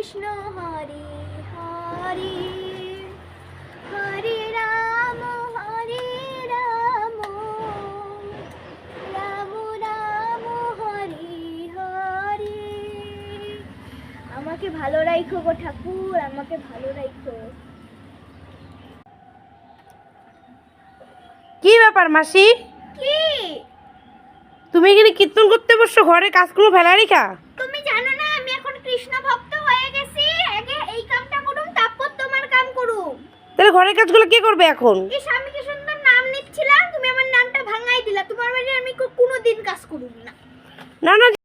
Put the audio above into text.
কৃষ্ণ হরে হরে হরে রাম রাম রাম হরে হরে। আমাকে ভালো রাখো গো ঠাকুর, আমাকে ভালো রাখো। কি ব্যাপার মাসি? কি তুমি এখানে কীর্তন করতে বসছো, ঘরে কাজগুলো ফেলা রেখা? তুমি জানো না আমি এখন কৃষ্ণ ভক্ত হয়ে গেছি? আগে এই কামটা করুম, তারপর তোমার কাম করুম। তাহলে ঘরের কাজগুলো কে করবে এখন? ইস, আমি কি সুন্দর নাম নিচ্ছিলাম, তুমি আমার নামটা ভাঙাই দিলা। তোমার বাড়ি আমি কোনোদিন কাজ করুম না। না না